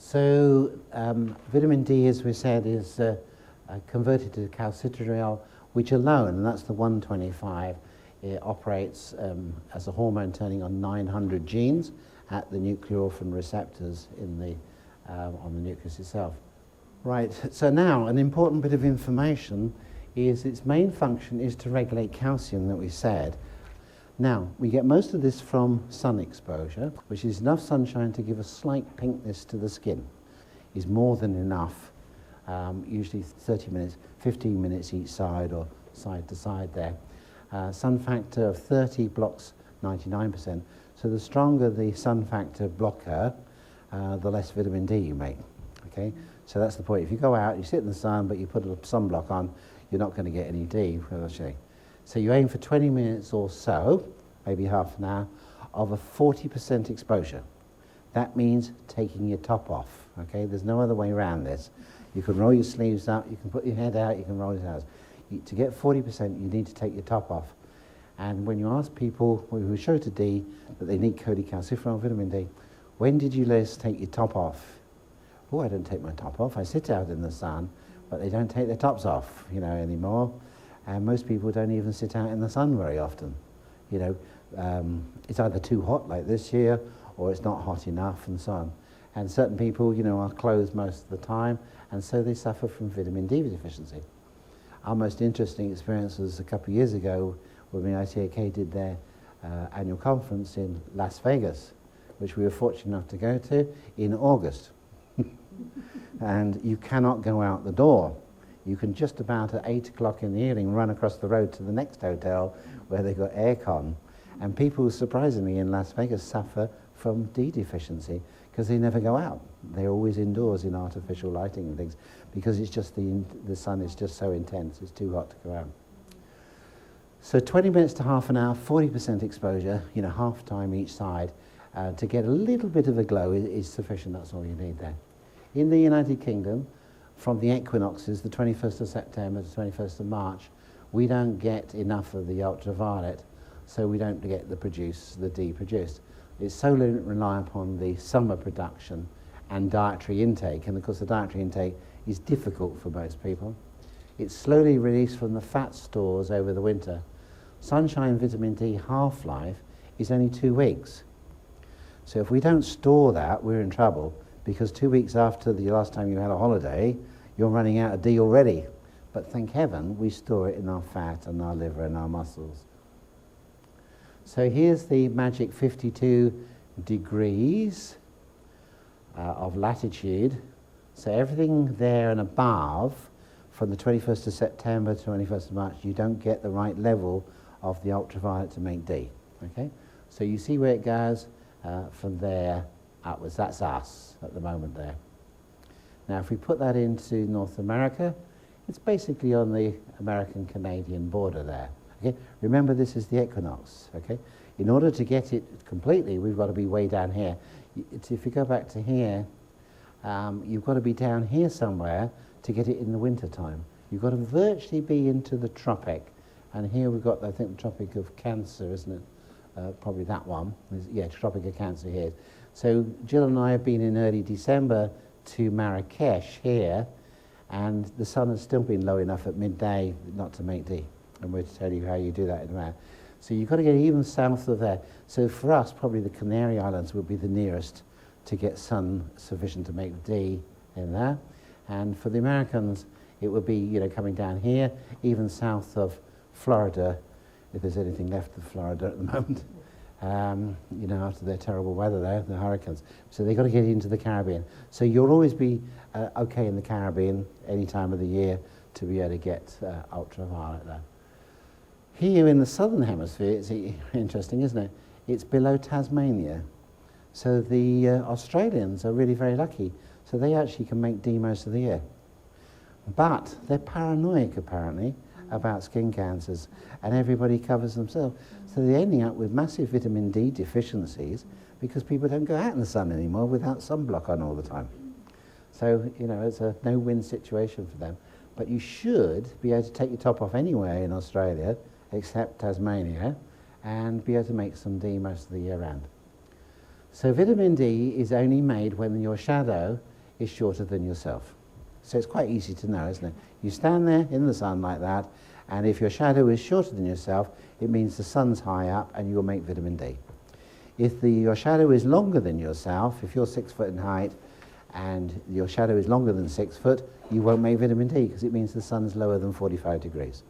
So vitamin D, as we said, is converted to calcitriol, which alone, and that's the 125, it operates as a hormone turning on 900 genes at the nuclear orphan receptors in the, on the nucleus itself. Right, so now an important bit of information is its main function is to regulate calcium that we said. Now, we get most of this from sun exposure, which is enough sunshine to give a slight pinkness to the skin. Is more than enough, usually 30 minutes, 15 minutes each side or side to side there. Sun factor of 30 blocks 99%, so the stronger the sun factor blocker, the less vitamin D you make, okay? So that's the point. If you go out, you sit in the sun, but you put a sunblock on, you're not going to get any D, actually. So you aim for 20 minutes or so, maybe half an hour, of a 40% exposure. That means taking your top off, okay? There's no other way around this. You can roll your sleeves up, you can put your head out, you can roll your hands. To get 40%, you need to take your top off. And when you ask people who show to D that they need cholecalciferol vitamin D, when did you last take your top off? Oh, I don't take my top off. I sit out in the sun, but they don't take their tops off, you know, anymore. And most people don't even sit out in the sun very often. You know, it's either too hot like this year, or it's not hot enough and so on. And certain people, you know, are closed most of the time, and so they suffer from vitamin D deficiency. Our most interesting experience was a couple of years ago when the ITAK did their annual conference in Las Vegas, which we were fortunate enough to go to in August. And you cannot go out the door. You can just about at 8 o'clock in the evening run across the road to the next hotel where they've got aircon. And people, surprisingly, in Las Vegas suffer from D deficiency because they never go out. They're always indoors in artificial lighting and things because it's just the sun is just so intense, it's too hot to go out. So 20 minutes to half an hour, 40% exposure, you know, half time each side, to get a little bit of a glow is sufficient, that's all you need there. In the United Kingdom, from the equinoxes, the 21st of September to 21st of March, we don't get enough of the ultraviolet, so we don't get the D produced. It's solely reliant upon the summer production and dietary intake, and of course the dietary intake is difficult for most people. It's slowly released from the fat stores over the winter. Sunshine vitamin D half-life is only 2 weeks. So if we don't store that, we're in trouble, because 2 weeks after the last time you had a holiday, you're running out of D already. But thank heaven we store it in our fat and our liver and our muscles. So here's the magic 52 degrees of latitude. So everything there and above, from the 21st of September to 21st of March, you don't get the right level of the ultraviolet to make D. Okay? So you see where it goes from there upwards. That's us at the moment there. Now if we put that into North America, it's basically on the American-Canadian border there. Okay? Remember, this is the equinox. Okay? In order to get it completely, we've got to be way down here. If you go back to here, you've got to be down here somewhere to get it in the winter time. You've got to virtually be into the tropic. And here we've got, I think, the Tropic of Cancer, isn't it? Probably that one. Yeah, Tropic of Cancer here. So Jill and I have been in early December to Marrakesh here, and the sun has still been low enough at midday not to make D. And we'll tell you how you do that in a minute. So you've got to get even south of there. So for us, probably the Canary Islands would be the nearest to get sun sufficient to make D in there. And for the Americans, it would be, you know, coming down here, even south of Florida, if there's anything left of Florida at the moment. You know, after their terrible weather there, the hurricanes. So they've got to get into the Caribbean. So you'll always be okay in the Caribbean any time of the year to be able to get ultraviolet there. Here in the southern hemisphere, it's interesting, isn't it? It's below Tasmania. So the Australians are really very lucky. So they actually can make D most of the year. But they're paranoid, apparently, about skin cancers, and everybody covers themselves. So they're ending up with massive vitamin D deficiencies because people don't go out in the sun anymore without sunblock on all the time. So, you know, it's a no-win situation for them. But you should be able to take your top off anywhere in Australia, except Tasmania, and be able to make some D most of the year round. So vitamin D is only made when your shadow is shorter than yourself. So it's quite easy to know, isn't it? You stand there in the sun like that, and if your shadow is shorter than yourself, it means the sun's high up and you'll make vitamin D. If your shadow is longer than yourself, if you're 6 foot in height and your shadow is longer than 6 foot, you won't make vitamin D because it means the sun's lower than 45 degrees.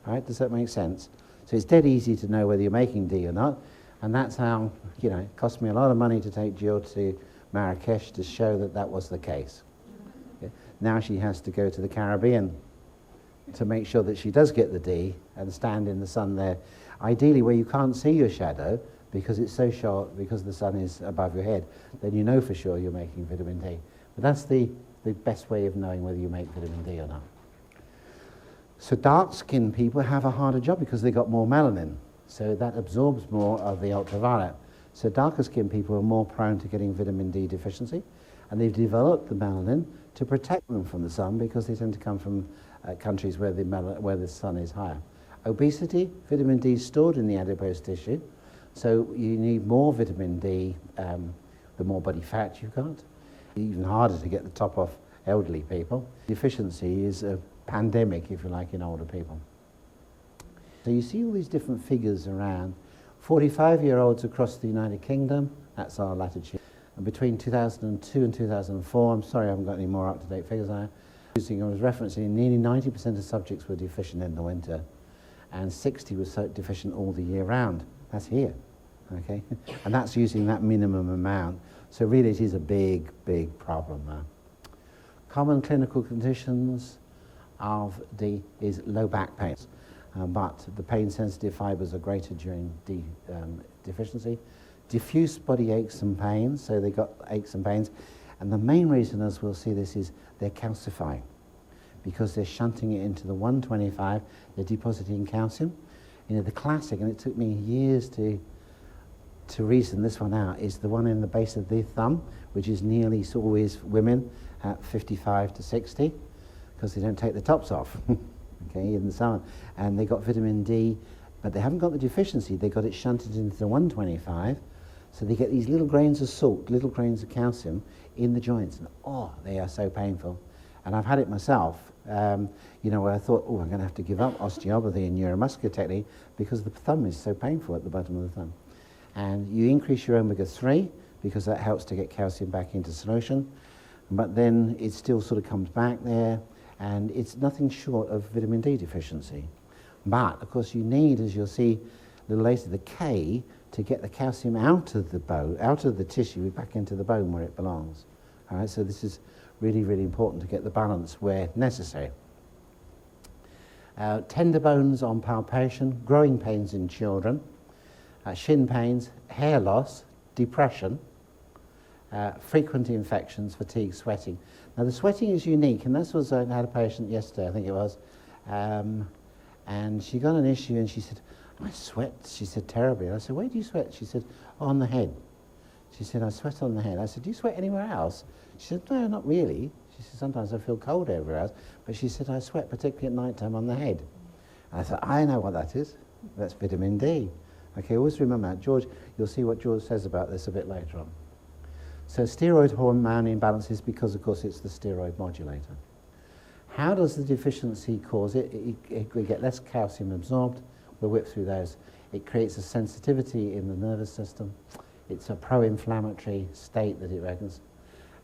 Right? Does that make sense? So it's dead easy to know whether you're making D or not, and that's how, you know, it cost me a lot of money to take Jill to Marrakesh to show that that was the case. Okay? Now she has to go to the Caribbean to make sure that she does get the D and stand in the sun there, ideally where you can't see your shadow because it's so short, because the sun is above your head, then you know for sure you're making vitamin D. But that's the best way of knowing whether you make vitamin D or not. So dark-skinned people have a harder job because they've got more melanin, so that absorbs more of the ultraviolet. So darker-skinned people are more prone to getting vitamin D deficiency, and they've developed the melanin to protect them from the sun because they tend to come from countries where the sun is higher. Obesity, vitamin D is stored in the adipose tissue, so you need more vitamin D the more body fat you've got. Even harder to get the top off elderly people. Deficiency is a pandemic, if you like, in older people. So you see all these different figures around. 45-year-olds across the United Kingdom, that's our latitude. And between 2002 and 2004, I'm sorry I haven't got any more up-to-date figures I was referencing, nearly 90% of subjects were deficient in the winter, and 60 was deficient all the year round. That's here, okay? And that's using that minimum amount. So really it is a big, big problem now. Common clinical conditions of D is low back pain, but the pain-sensitive fibers are greater during D deficiency. Diffuse body aches and pains, so they got aches and pains. And the main reason, as we'll see this, is they're calcifying because they're shunting it into the 125, they're depositing calcium. You know, the classic, and it took me years to reason this one out, is the one in the base of the thumb, which is nearly always women at 55 to 60, because they don't take the tops off, okay, in the summer. And they got vitamin D, but they haven't got the deficiency, they got it shunted into the 125, so they get these little grains of salt, little grains of calcium in the joints, and oh, they are so painful. And I've had it myself, you know, where I thought, oh, I'm going to have to give up osteopathy and neuromuscular technique because the thumb is so painful at the bottom of the thumb. And you increase your omega-3 because that helps to get calcium back into solution, but then it still sort of comes back there, and it's nothing short of vitamin D deficiency. But, of course, you need, as you'll see a little later, the K to get the calcium out of the bone, out of the tissue, back into the bone where it belongs. All right, so this is really, really important to get the balance where necessary. Tender bones on palpation, growing pains in children, shin pains, hair loss, depression, frequent infections, fatigue, sweating. Now the sweating is unique, and this was, I had a patient yesterday, I think it was, and she got an issue and she said, I sweat, she said, terribly. And I said, where do you sweat? She said, on the head. She said, I sweat on the head. I said, do you sweat anywhere else? She said, no, not really. She said, sometimes I feel cold everywhere else. But she said, I sweat particularly at night time on the head. And I said, I know what that is. That's vitamin D. Okay, always remember that. George, you'll see what George says about this a bit later on. So steroid hormone imbalance is because, of course, it's the steroid modulator. How does the deficiency cause it? We get less calcium absorbed. We'll whip through those. It creates a sensitivity in the nervous system. It's a pro-inflammatory state that it reckons.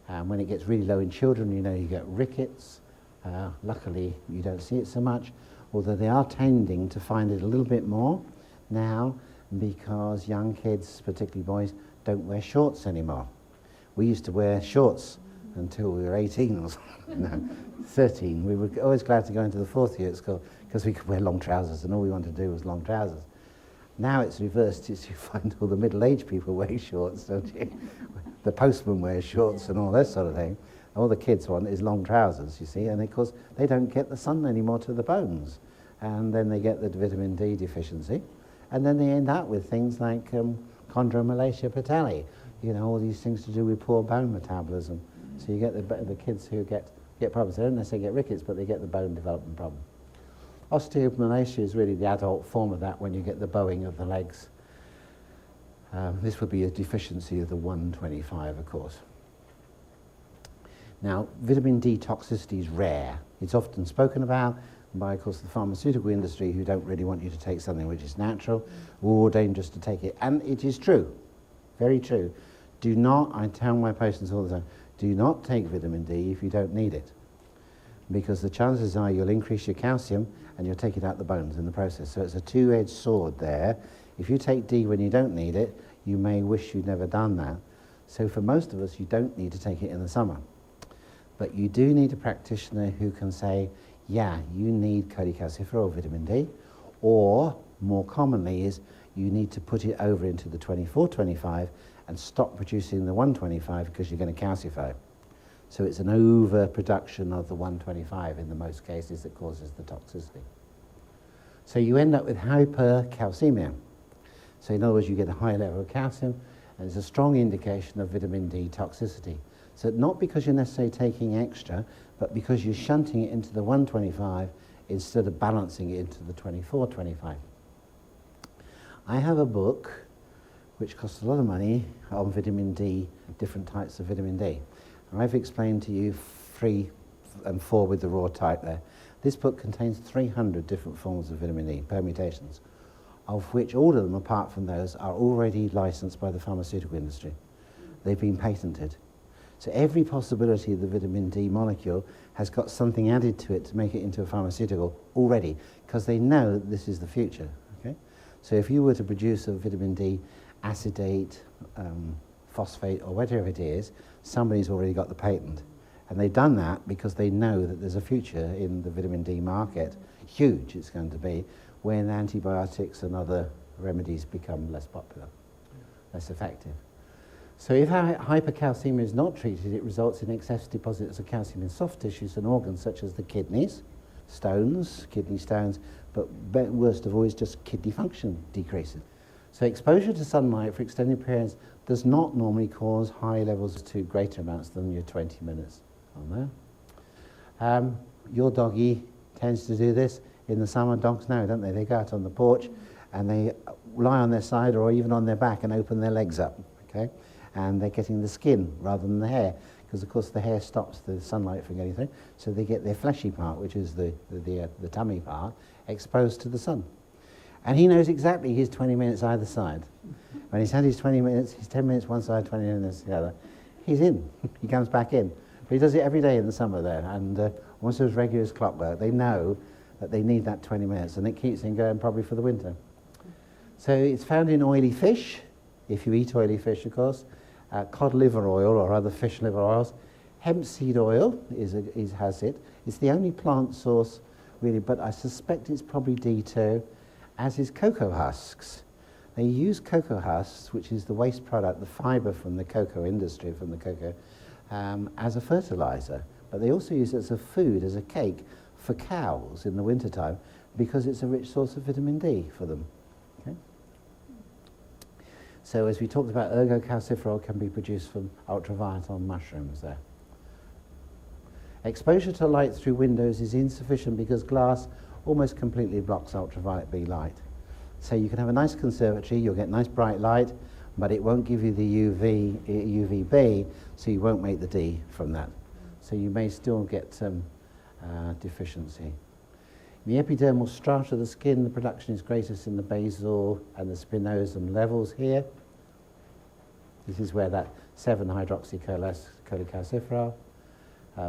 When it gets really low in children, you know, you get rickets. Luckily, you don't see it so much, although they are tending to find it a little bit more now because young kids, particularly boys, don't wear shorts anymore. We used to wear shorts until we were 18 or no, 13. We were always glad to go into the fourth year at school because we could wear long trousers and all we wanted to do was long trousers. Now it's reversed. You find all the middle-aged people wear shorts, don't you? The postman wears shorts and all that sort of thing. All the kids want is long trousers, you see, and of course they don't get the sun anymore to the bones. And then they get the vitamin D deficiency. And then they end up with things like chondromalacia patella, you know, all these things to do with poor bone metabolism. So you get the kids who get problems. They don't necessarily get rickets, but they get the bone development problem. Osteomalacia is really the adult form of that when you get the bowing of the legs. This would be a deficiency of the 125, of course. Now, vitamin D toxicity is rare. It's often spoken about by, of course, the pharmaceutical industry, who don't really want you to take something which is natural or dangerous to take it. And it is true, very true. Do not, I tell my patients all the time, do not take vitamin D if you don't need it, because the chances are you'll increase your calcium and you'll take it out the bones in the process. So it's a two-edged sword there. If you take D when you don't need it, you may wish you'd never done that. So for most of us, you don't need to take it in the summer. But you do need a practitioner who can say, yeah, you need cholecalciferol vitamin D, or more commonly is you need to put it over into the 24-25 and stop producing the 125 because you're going to calcify. So it's an overproduction of the 125 in the most cases that causes the toxicity. So you end up with hypercalcemia. So in other words, you get a high level of calcium, and it's a strong indication of vitamin D toxicity. So not because you're necessarily taking extra, but because you're shunting it into the 125 instead of balancing it into the 24-25. I have a book which costs a lot of money on vitamin D, different types of vitamin D. And I've explained to you 3 and 4 with the raw type there. This book contains 300 different forms of vitamin D, permutations, of which all of them, apart from those, are already licensed by the pharmaceutical industry. They've been patented. So every possibility of the vitamin D molecule has got something added to it to make it into a pharmaceutical already, because they know that this is the future. Okay? So if you were to produce a vitamin D acetate, phosphate, or whatever it is, somebody's already got the patent. And they've done that because they know that there's a future in the vitamin D market, huge it's going to be, when antibiotics and other remedies become less popular, less effective. So if hypercalcemia is not treated, it results in excess deposits of calcium in soft tissues and organs such as the kidneys, kidney stones, but worst of all is just kidney function decreases. So exposure to sunlight for extended periods does not normally cause high levels to greater amounts than your 20 minutes on there. Your doggy tends to do this. In the summer, dogs know, don't they? They go out on the porch and they lie on their side or even on their back and open their legs up, okay? And they're getting the skin rather than the hair, because of course the hair stops the sunlight from getting through, so they get their fleshy part, which is the tummy part, exposed to the sun. And he knows exactly his 20 minutes either side. When he's had his 20 minutes, his 10 minutes one side, 20 minutes the other, he's in. He comes back in. But he does it every day in the summer there, and once as regular as clockwork, they know that they need that 20 minutes, and it keeps him going probably for the winter. So it's found in oily fish, if you eat oily fish, of course, cod liver oil or other fish liver oils. Hemp seed oil has it. It's the only plant source, really, but I suspect it's probably D2, as is cocoa husks. They use cocoa husks, which is the waste product, the fibre from the cocoa industry, from the cocoa, as a fertilizer. But they also use it as a food, as a cake, for cows in the wintertime, because it's a rich source of vitamin D for them. Okay? So as we talked about, ergocalciferol can be produced from ultraviolet on mushrooms there. Exposure to light through windows is insufficient because glass almost completely blocks ultraviolet B light. So you can have a nice conservatory, you'll get nice bright light, but it won't give you the UVB, so you won't make the D from that. So you may still get deficiency. In the epidermal strata of the skin, the production is greatest in the basal and the spinosum levels here. This is where that 7-hydroxycholecalciferol.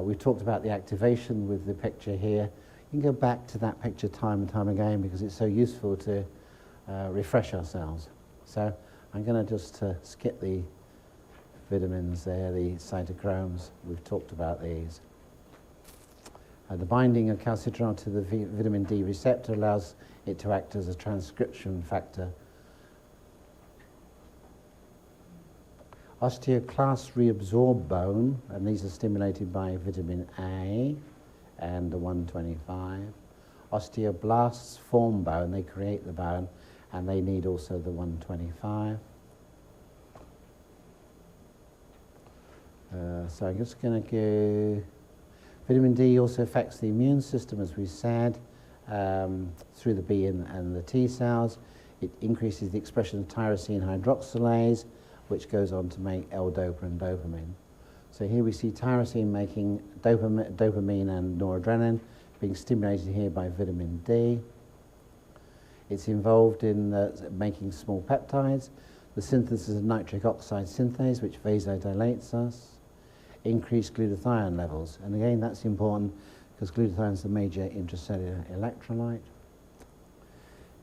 We've talked about the activation with the picture here. You can go back to that picture time and time again because it's so useful to refresh ourselves. So I'm going to just skip the vitamins there, the cytochromes. We've talked about these. The binding of calcitriol to the vitamin D receptor allows it to act as a transcription factor. Osteoclasts reabsorb bone, and these are stimulated by vitamin A and the 125. Osteoblasts form bone, they create the bone, and they need also the 125. So I'm just going to go... Vitamin D also affects the immune system, as we said, through the B and the T cells. It increases the expression of tyrosine hydroxylase, which goes on to make L-dopa and dopamine. So here we see tyrosine making dopamine and noradrenaline being stimulated here by vitamin D. It's involved in making small peptides, the synthesis of nitric oxide synthase, which vasodilates us, increased glutathione levels. And again, that's important because glutathione is the major intracellular electrolyte.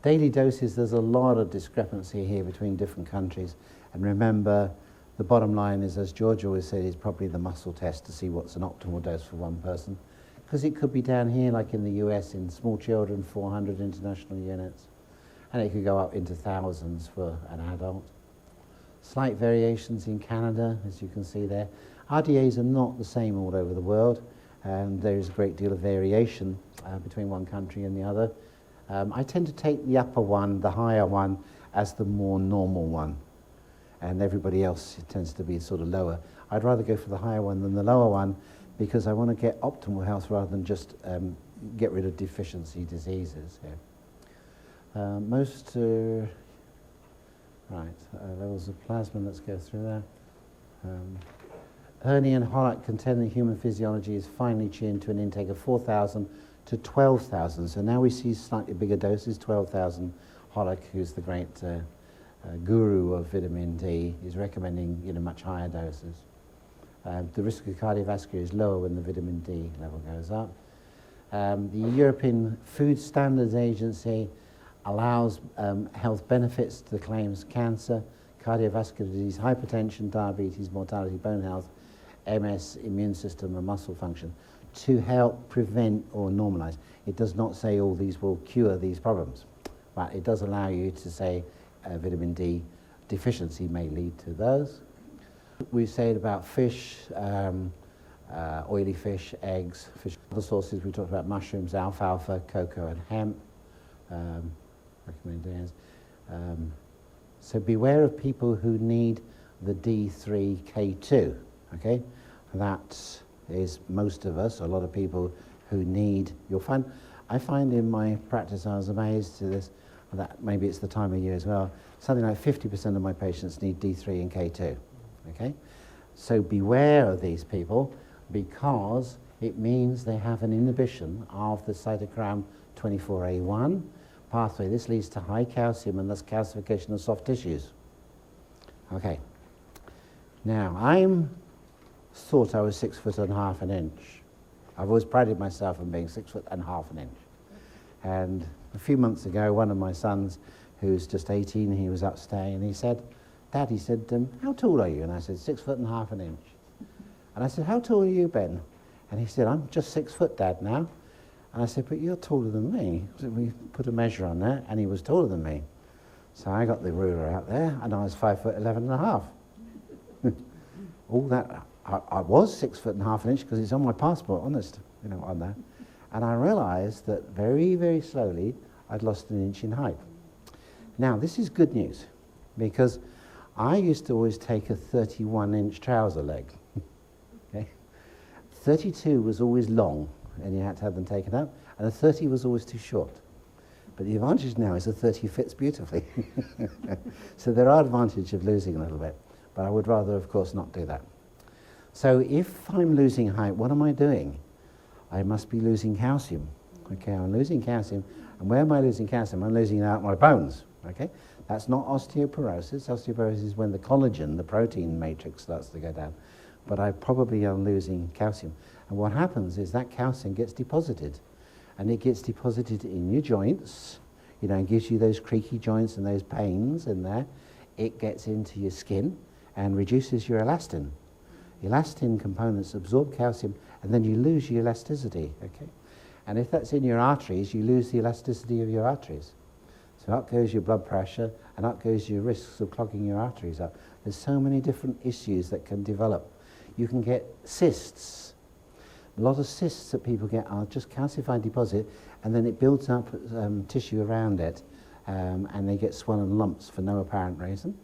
Daily doses, there's a lot of discrepancy here between different countries. And remember, the bottom line is, as George always said, is probably the muscle test to see what's an optimal dose for one person. Because it could be down here, like in the US, in small children, 400 international units. And it could go up into thousands for an adult. Slight variations in Canada, as you can see there. RDAs are not the same all over the world, and there is a great deal of variation between one country and the other. I tend to take the upper one, the higher one, as the more normal one, and everybody else tends to be sort of lower. I'd rather go for the higher one than the lower one because I want to get optimal health rather than just get rid of deficiency diseases. Yeah. Levels of plasma, let's go through that. Hernia and Holac containing human physiology is finely tuned to an intake of 4,000 to 12,000. So now we see slightly bigger doses, 12,000. Holac, who's the great guru of vitamin D, is recommending much higher doses. The risk of cardiovascular is lower when the vitamin D level goes up. The European Food Standards Agency allows health benefits to the claims cancer, cardiovascular disease, hypertension, diabetes, mortality, bone health, MS, immune system and muscle function to help prevent or normalize. It does not say all these will cure these problems, but it does allow you to say vitamin D deficiency may lead to those. We said about fish, oily fish, eggs, fish. Other sources, we talked about mushrooms, alfalfa, cocoa and hemp. Recommendations. So beware of people who need the D3K2, okay? That is most of us, a lot of people who need, I find in my practice, I was amazed to this, that maybe it's the time of year as well, something like 50% of my patients need D3 and K2, okay? So beware of these people because it means they have an inhibition of the cytochrome 24A1 pathway. This leads to high calcium and thus calcification of soft tissues. Okay. Now, I thought I was 6'1.5 inches. I've always prided myself on being 6'1.5 inches. And a few months ago, one of my sons, who's just 18, he was upstairs, and he said, Dad, he said, how tall are you? And I said, 6'1.5 inches. And I said, how tall are you, Ben? And he said, I'm just 6 foot, Dad, now. And I said, but you're taller than me. So we put a measure on there, and he was taller than me. So I got the ruler out there, and I was 5'11.5". All that, I was 6'1.5 inches because it's on my passport, honest, on that. And I realized that very, very slowly, I'd lost an inch in height. Now, this is good news, because I used to always take a 31-inch trouser leg. Okay? 32 was always long, and you had to have them taken up, and a 30 was always too short. But the advantage now is a 30 fits beautifully. So there are advantages of losing a little bit, but I would rather, of course, not do that. So if I'm losing height, what am I doing? I must be losing calcium. Okay, I'm losing calcium, and where am I losing calcium? I'm losing it out my bones. Okay, that's not osteoporosis. Osteoporosis is when the collagen, the protein matrix, starts to go down. But I probably am losing calcium. And what happens is that calcium gets deposited. And it gets deposited in your joints, and gives you those creaky joints and those pains in there. It gets into your skin and reduces your elastin. Elastin components absorb calcium, and then you lose your elasticity, okay? And if that's in your arteries, you lose the elasticity of your arteries. So up goes your blood pressure, and up goes your risks of clogging your arteries up. There's so many different issues that can develop. You can get cysts. A lot of cysts that people get are just calcified deposit, and then it builds up tissue around it, and they get swollen lumps for no apparent reason.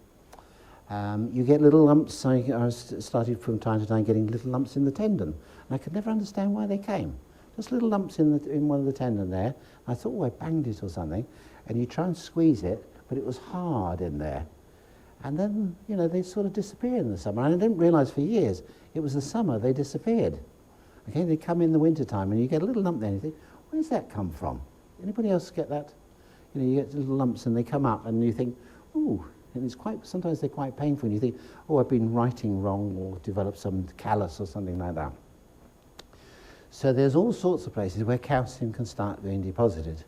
You get little lumps. I started from time to time getting little lumps in the tendon, and I could never understand why they came. Just little lumps in one of the tendon there. I thought, I banged it or something, and you try and squeeze it, but it was hard in there. And then, you know, they sort of disappear in the summer. And I didn't realise for years it was the summer they disappeared. Okay, they come in the winter time and you get a little lump there and you think, where's that come from? Anybody else get that? You know, you get little lumps and they come up and you think, ooh, and it's quite, sometimes they're quite painful and you think, oh, I've been writing wrong or developed some callus or something like that. So there's all sorts of places where calcium can start being deposited.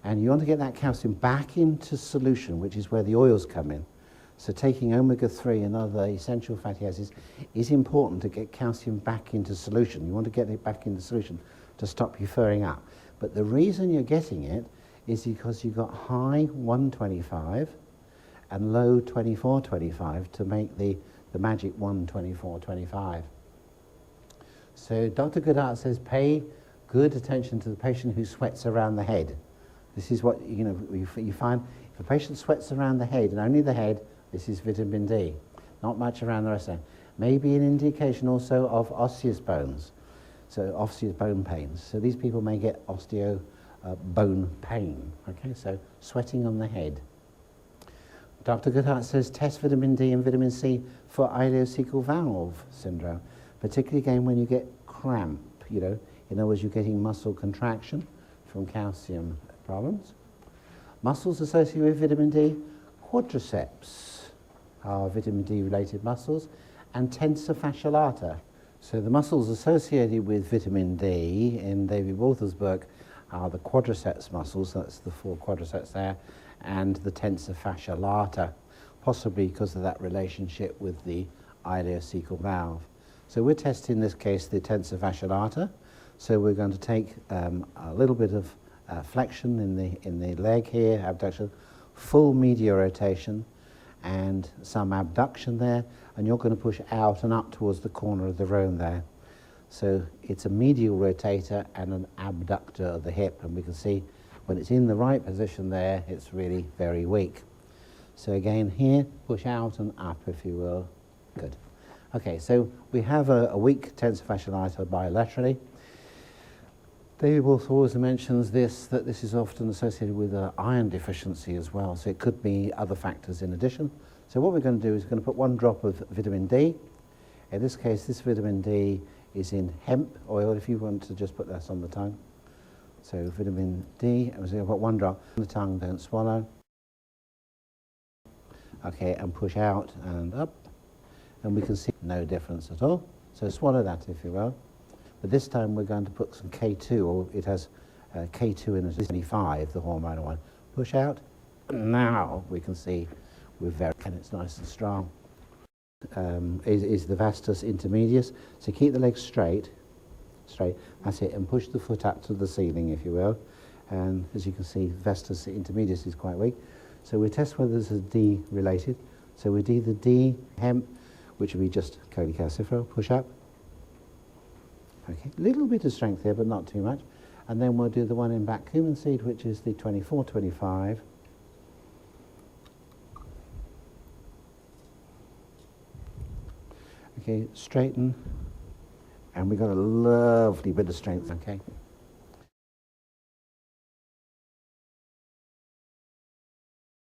And you want to get that calcium back into solution, which is where the oils come in. So taking omega-3 and other essential fatty acids is important to get calcium back into solution. You want to get it back into solution to stop you furring up. But the reason you're getting it is because you've got high 125 and low 24-25 to make the magic 124-25. So Dr. Goodhart says pay good attention to the patient who sweats around the head. This is what, you know, you find if a patient sweats around the head and only the head, this is vitamin D. Not much around the rest of them. Maybe an indication also of osseous bones, so osseous bone pains. So these people may get osteo bone pain. Okay, so sweating on the head. Dr. Goodhart says test vitamin D and vitamin C for ileocecal valve syndrome, particularly again when you get cramp, you know, in other words, you're getting muscle contraction from calcium problems. Muscles associated with vitamin D, quadriceps are vitamin D related muscles, and tensor fascia lata. So the muscles associated with vitamin D in David Walther's book are the quadriceps muscles, that's the 4 quadriceps there, and the tensor fascia lata, possibly because of that relationship with the ileocecal valve. So we're testing in this case the tensor fascia lata. So we're going to take a little bit of flexion in the leg here, abduction, full medial rotation, and some abduction there, and you're going to push out and up towards the corner of the rome there. So it's a medial rotator and an abductor of the hip, and we can see when it's in the right position there, it's really very weak. So again here, push out and up, if you will. Good. Okay, so we have a weak tensor fascia lata bilaterally. David Walther also mentions this, that this is often associated with iron deficiency as well, so it could be other factors in addition. So what we're going to do is we're going to put 1 drop of vitamin D. In this case, this vitamin D is in hemp oil, if you want to just put that on the tongue. So vitamin D, and we're going to put 1 drop on the tongue, don't swallow. Okay, and push out and up, and we can see no difference at all. So swallow that, if you will. But this time we're going to put some K2, or it has K2 in it, 25, the hormonal one. Push out. Now we can see we're very, and it's nice and strong. Is the vastus intermedius. So keep the legs straight, that's it, and push the foot up to the ceiling, if you will. And as you can see, vastus intermedius is quite weak. So we test whether this is D related. So we do the D hemp, which would be just cholecalciferol, push up. Okay, a little bit of strength here, but not too much. And then we'll do the one in black cumin seed, which is the 24-25. Okay, straighten. And we've got a lovely bit of strength, okay.